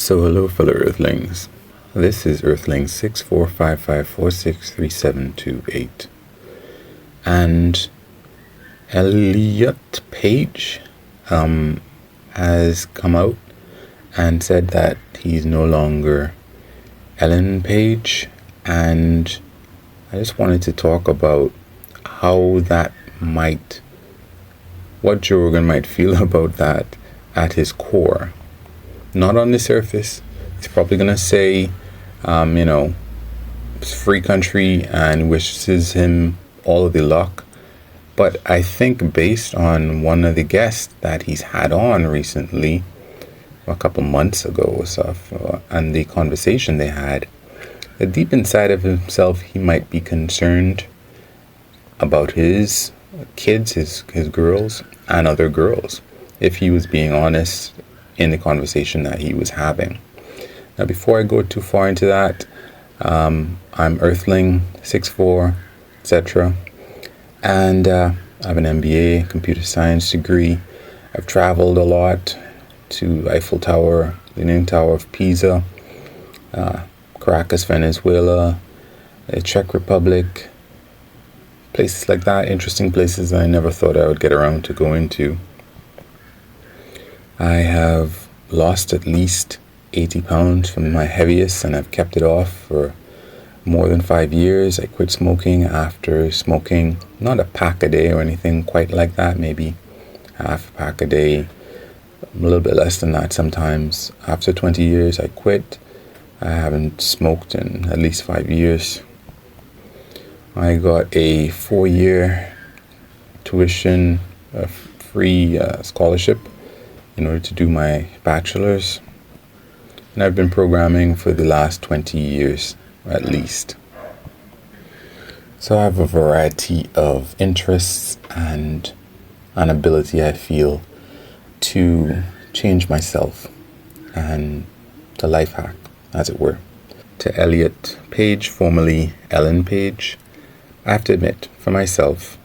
So hello fellow Earthlings. This is Earthling 6455463728. And Elliot Page has come out and said that he's no longer Ellen Page, and I just wanted to talk about how that what Joe Rogan might feel about that at his core. Not on the surface. He's probably going to say, it's free country and wishes him all of the luck. But I think based on one of the guests that he's had on recently, a couple months ago or stuff, and the conversation they had, that deep inside of himself he might be concerned about his kids, his girls, and other girls, if he was being honest in the conversation that he was having. Now, before I go too far into that, I'm Earthling 64, etc. And I have an MBA, computer science degree. I've traveled a lot to Eiffel Tower, the Leaning Tower of Pisa, Caracas, Venezuela, the Czech Republic, places like that, interesting places I never thought I would get around to going to. I have lost at least 80 pounds from my heaviest, and I've kept it off for more than 5 years. I quit smoking after smoking not a pack a day or anything quite like that, maybe half a pack a day, a little bit less than that sometimes. After 20 years, I quit. I haven't smoked in at least 5 years. I got a 4-year tuition, free scholarship in order to do my bachelor's. And I've been programming for the last 20 years, at least. So I have a variety of interests and an ability, I feel, to change myself and to life hack, as it were. To Elliot Page, formerly Ellen Page, I have to admit, for myself,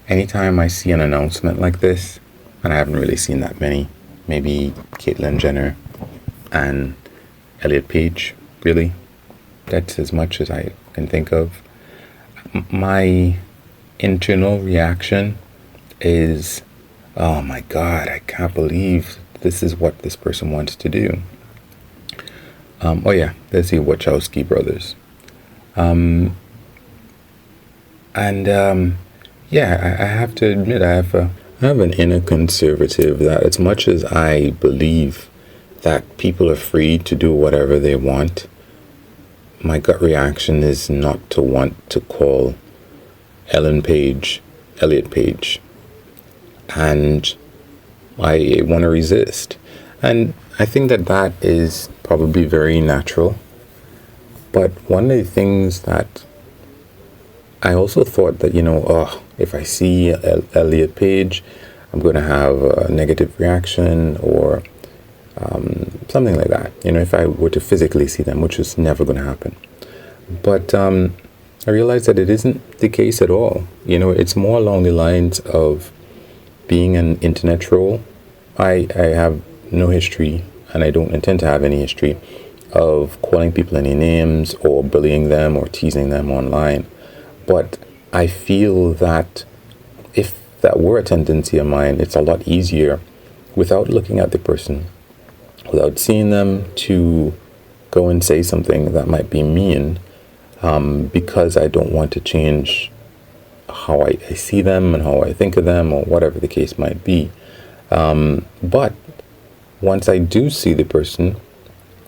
anytime I see an announcement like this, and I haven't really seen that many, maybe Caitlyn Jenner and Elliot Page, really, that's as much as I can think of. My internal reaction is, oh my God, I can't believe this is what this person wants to do. There's the Wachowski brothers. I have to admit, I have an inner conservative that as much as I believe that people are free to do whatever they want, my gut reaction is not to want to call Ellen Page Elliot Page. And I want to resist. And I think that is probably very natural. But one of the things that I also thought that, if I see Elliot Page, I'm going to have a negative reaction or something like that. If I were to physically see them, which is never going to happen. But I realized that it isn't the case at all. It's more along the lines of being an internet troll. I have no history, and I don't intend to have any history of calling people any names or bullying them or teasing them online. But I feel that if that were a tendency of mine, it's a lot easier without looking at the person, without seeing them, to go and say something that might be mean, because I don't want to change how I see them and how I think of them, or whatever the case might be. But once I do see the person,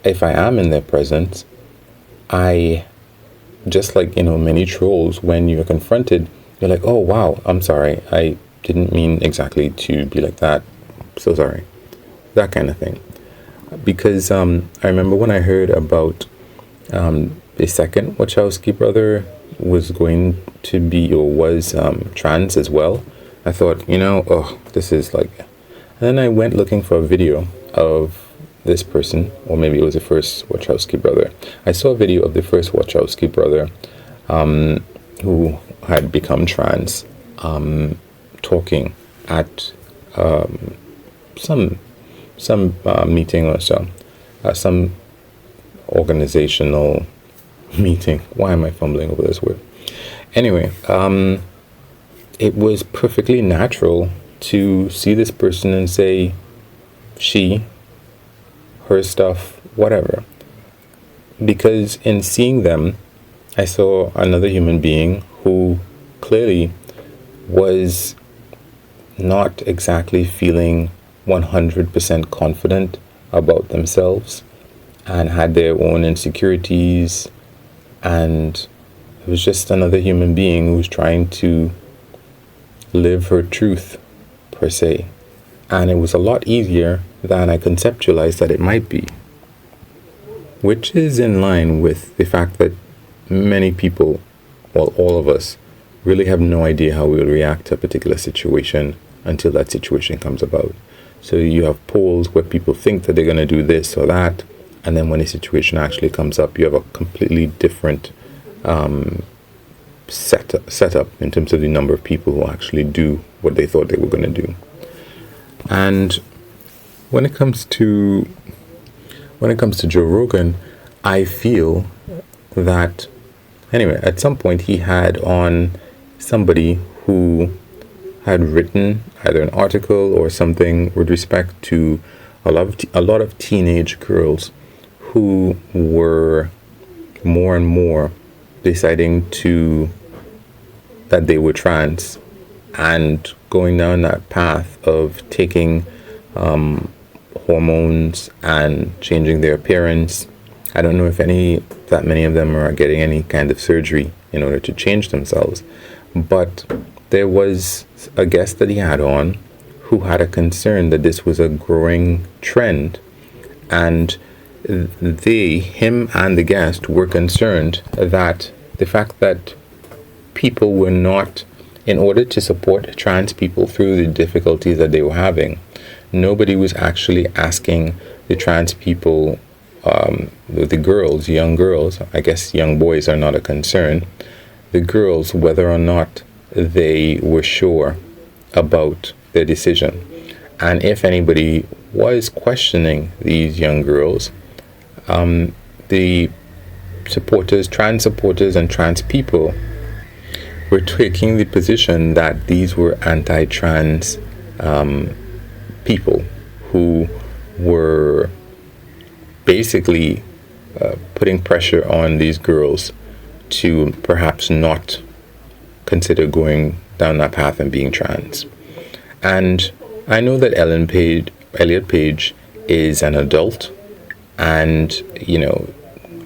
if I am in their presence, I, just like, many trolls, when you're confronted, you're like, oh, wow, I'm sorry. I didn't mean exactly to be like that. So sorry. That kind of thing. Because I remember when I heard about the second Wachowski brother was going to be, or was trans as well, I thought, this is like... And then I went looking for a video of this person, or maybe it was the first Wachowski brother. I saw a video of the first Wachowski brother who had become trans, talking at some meeting or so, some organizational meeting. Why am I fumbling over this word? Anyway, it was perfectly natural to see this person and say she, her stuff, whatever. Because in seeing them, I saw another human being who clearly was not exactly feeling 100% confident about themselves and had their own insecurities, and it was just another human being who was trying to live her truth, per se. And it was a lot easier than I conceptualized that it might be, which is in line with the fact that many people, well, all of us, really have no idea how we will react to a particular situation until that situation comes about. So you have polls where people think that they're going to do this or that, and then when the situation actually comes up, you have a completely different setup in terms of the number of people who actually do what they thought they were going to do. And when it comes to Joe Rogan, I feel that, anyway, at some point he had on somebody who had written either an article or something with respect to a lot of teenage girls who were more and more deciding that they were trans and going down that path of taking hormones and changing their appearance. I don't know if that many of them are getting any kind of surgery in order to change themselves, but there was a guest that he had on who had a concern that this was a growing trend, and him and the guest were concerned that the fact that people were not, in order to support trans people through the difficulties that they were having, nobody was actually asking the trans people, the girls, young girls, I guess young boys are not a concern, the girls, whether or not they were sure about their decision. And if anybody was questioning these young girls, the trans supporters and trans people were taking the position that these were anti-trans people who were basically putting pressure on these girls to perhaps not consider going down that path and being trans. And I know that Elliot Page is an adult, and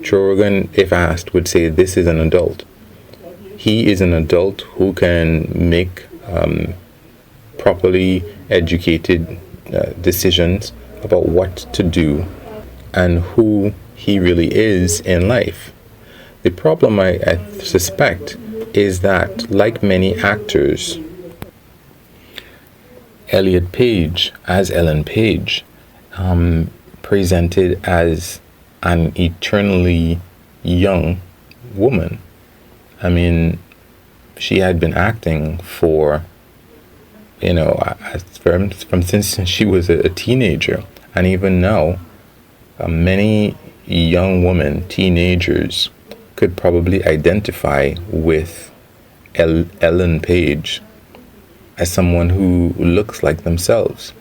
Joe Rogan, if asked, would say this is an adult. He is an adult who can make properly educated decisions about what to do and who he really is in life. The problem, I suspect, is that, like many actors, Elliot Page, as Ellen Page, presented as an eternally young woman. I mean, she had been acting for, from since she was a teenager. And even now, many young women, teenagers, could probably identify with Ellen Page as someone who looks like themselves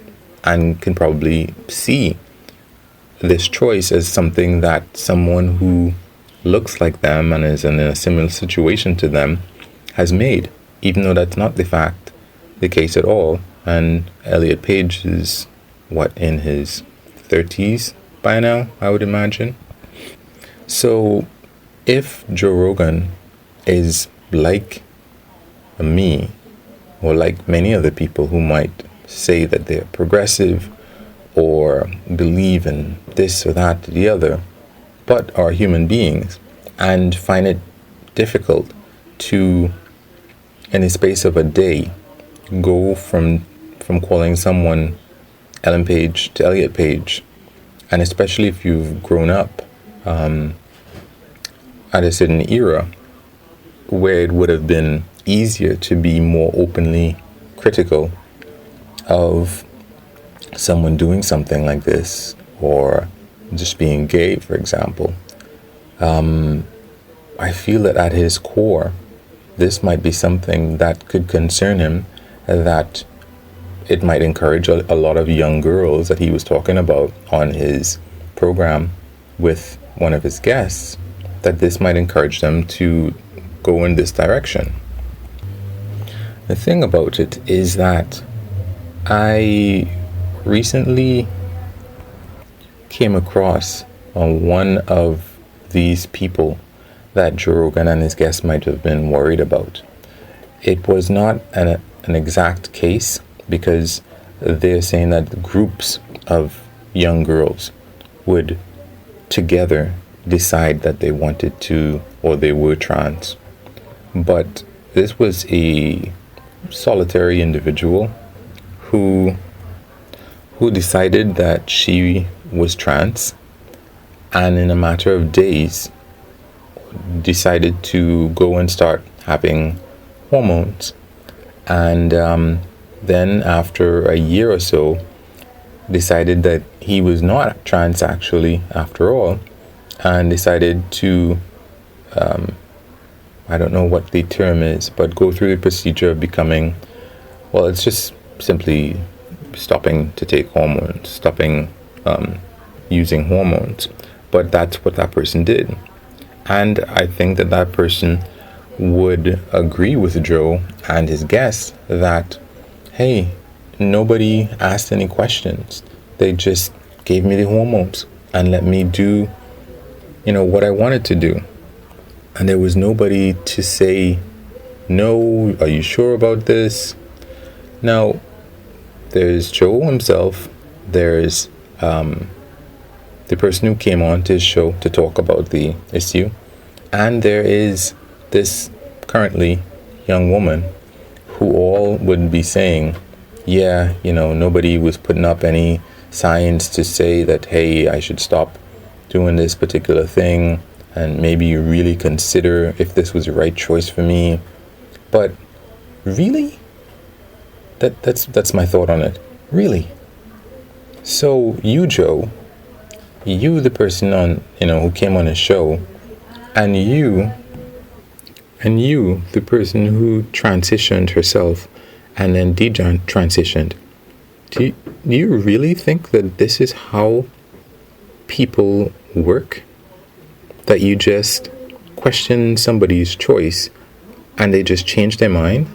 and can probably see this choice as something that someone who looks like them and is in a similar situation to them has made, even though that's not the case at all. And Elliot Page is in his 30s by now, I would imagine. So if Joe Rogan is like me, or like many other people who might say that they're progressive or believe in this or that or the other, but are human beings, and find it difficult to, in the space of a day, go from calling someone Ellen Page to Elliot Page, and especially if you've grown up at a certain era where it would have been easier to be more openly critical of someone doing something like this, or just being gay, for example, I feel that at his core, this might be something that could concern him, that it might encourage a lot of young girls that he was talking about on his program with one of his guests, that this might encourage them to go in this direction. The thing about it is that I recently came across one of these people that Joe Rogan and his guests might have been worried about. It was not an exact case, because they're saying that groups of young girls would together decide that they wanted to, or they were trans. But this was a solitary individual who decided that she was trans, and in a matter of days decided to go and start having hormones. And then after a year or so decided that he was not trans actually after all, and decided to I don't know what the term is, but go through the procedure of becoming, well, it's just simply stopping to take hormones, stopping using hormones. But that's what that person did. And I think that that person would agree with Joe and his guests that, hey, nobody asked any questions. They just gave me the hormones and let me do, what I wanted to do. And there was nobody to say, no, are you sure about this? Now, there's Joe himself, there's the person who came on to his show to talk about the issue, and there is this currently young woman who all would be saying, yeah, nobody was putting up any signs to say that, hey, I should stop doing this particular thing, and maybe you really consider if this was the right choice for me. But really, that's my thought on it. Really? So you, Joe, you, the person on, who came on his show, and you, the person who transitioned herself and then transitioned, do you really think that this is how people work? That you just question somebody's choice and they just change their mind?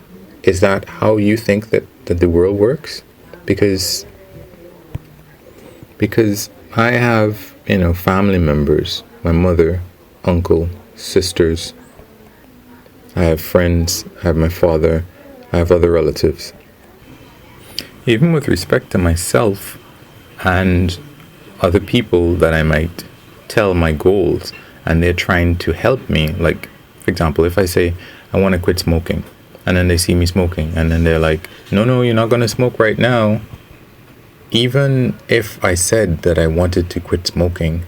Is that how you think that the world works? Because I have, family members, my mother, uncle, sisters, I have friends, I have my father, I have other relatives. Even with respect to myself and other people that I might tell my goals, and they're trying to help me. Like, for example, if I say I want to quit smoking, and then they see me smoking, and then they're like, no, you're not going to smoke right now. Even if I said that I wanted to quit smoking,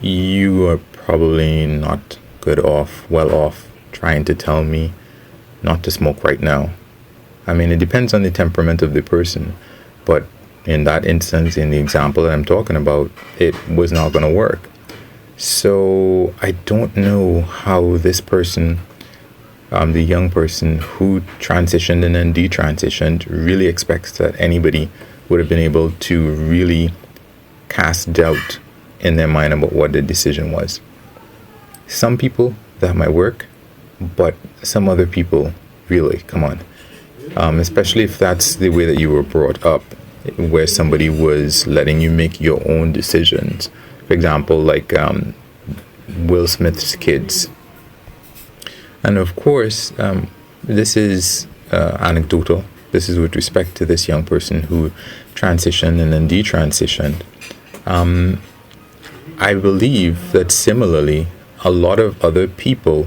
you are probably not well off trying to tell me not to smoke right now. I mean, it depends on the temperament of the person, but in that instance, in the example that I'm talking about, it was not going to work. So I don't know how this person, the young person who transitioned and then detransitioned, really expects that anybody would have been able to really cast doubt in their mind about what the decision was. Some people, that might work, but some other people, really, come on. Especially if that's the way that you were brought up, where somebody was letting you make your own decisions. For example, like Will Smith's kids. And of course, this is anecdotal. This is with respect to this young person who transitioned and then detransitioned. I believe that similarly, a lot of other people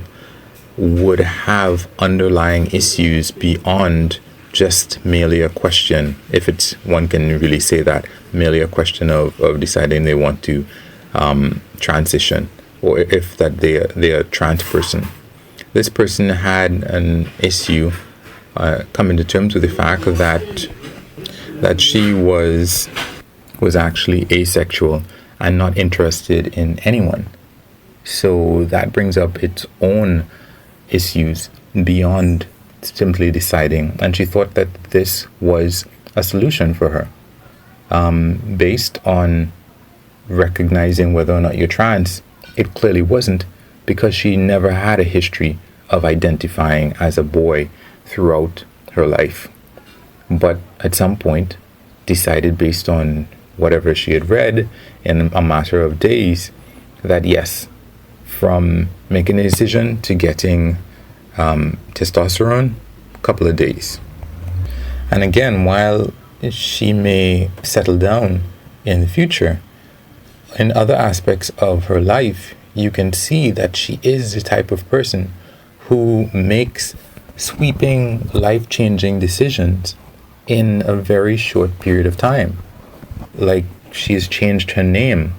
would have underlying issues beyond just merely a question, if it's one can really say that, merely a question of deciding they want to transition, or if that they're a trans person. This person had an issue coming to terms with the fact that that she was actually asexual and not interested in anyone. So that brings up its own issues beyond simply deciding. And she thought that this was a solution for her, based on recognizing whether or not you're trans. It clearly wasn't, because she never had a history of identifying as a boy throughout her life. But at some point decided, based on whatever she had read in a matter of days, that yes, from making a decision to getting testosterone, a couple of days. And again, while she may settle down in the future, in other aspects of her life, you can see that she is the type of person who makes sweeping, life-changing decisions in a very short period of time. Like, she's changed her name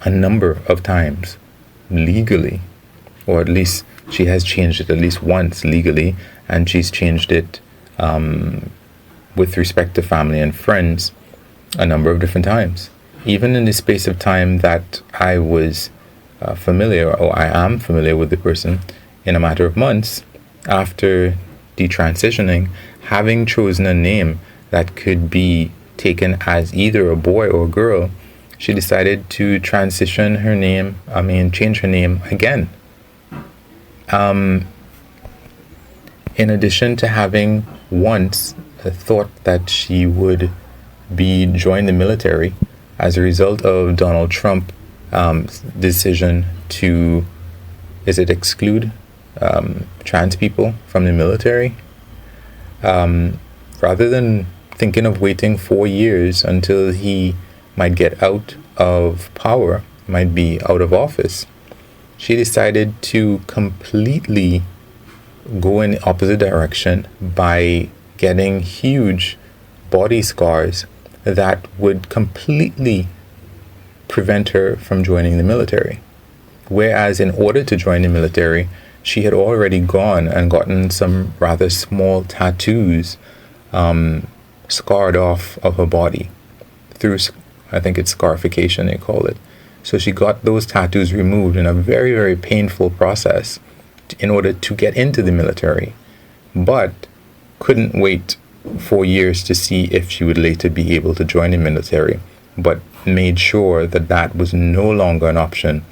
a number of times legally, or at least she has changed it at least once legally, and she's changed it with respect to family and friends a number of different times. Even in the space of time that I was familiar, or I am familiar with the person, in a matter of months after detransitioning, having chosen a name that could be taken as either a boy or a girl, she decided to change her name again. In addition to having once thought that she would join the military as a result of Donald Trump's decision to, exclude trans people from the military, rather than thinking of waiting 4 years until he might get out of power, might be out of office, she decided to completely go in the opposite direction by getting huge body scars that would completely prevent her from joining the military. Whereas in order to join the military, she had already gone and gotten some rather small tattoos scarred off of her body through, I think it's scarification they call it. So she got those tattoos removed in a very, very painful process in order to get into the military, but couldn't wait 4 years to see if she would later be able to join the military, but made sure that that was no longer an option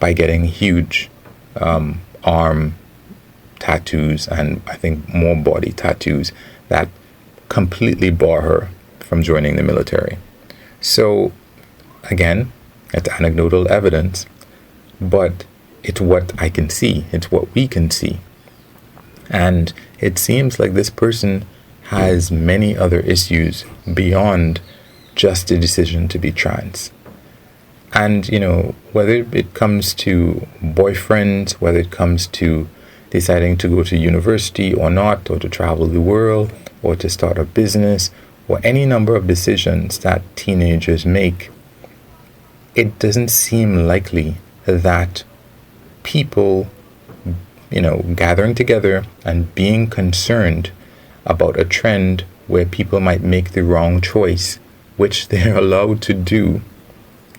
by getting huge arm tattoos, and I think more body tattoos that completely bar her from joining the military. So again, it's anecdotal evidence, but it's what I can see. It's what we can see. And it seems like this person has many other issues beyond just the decision to be trans. And, whether it comes to boyfriends, whether it comes to deciding to go to university or not, or to travel the world, or to start a business, or any number of decisions that teenagers make, it doesn't seem likely that people, gathering together and being concerned about a trend where people might make the wrong choice, which they're allowed to do.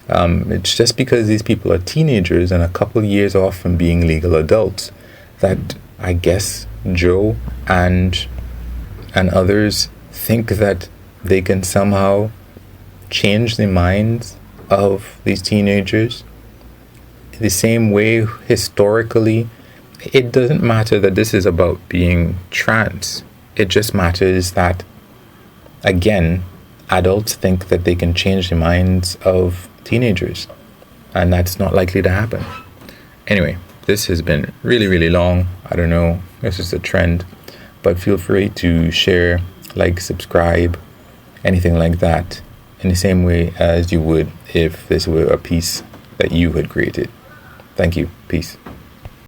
It's just because these people are teenagers and a couple years off from being legal adults that I guess Joe and others think that they can somehow change the minds of these teenagers. The same way historically, it doesn't matter that this is about being trans. It just matters that, again, adults think that they can change the minds of teenagers, and that's not likely to happen. Anyway, this has been really, really long. I don't know, this is a trend, but feel free to share, like, subscribe, anything like that, in the same way as you would if this were a piece that you had created. Thank you. Peace.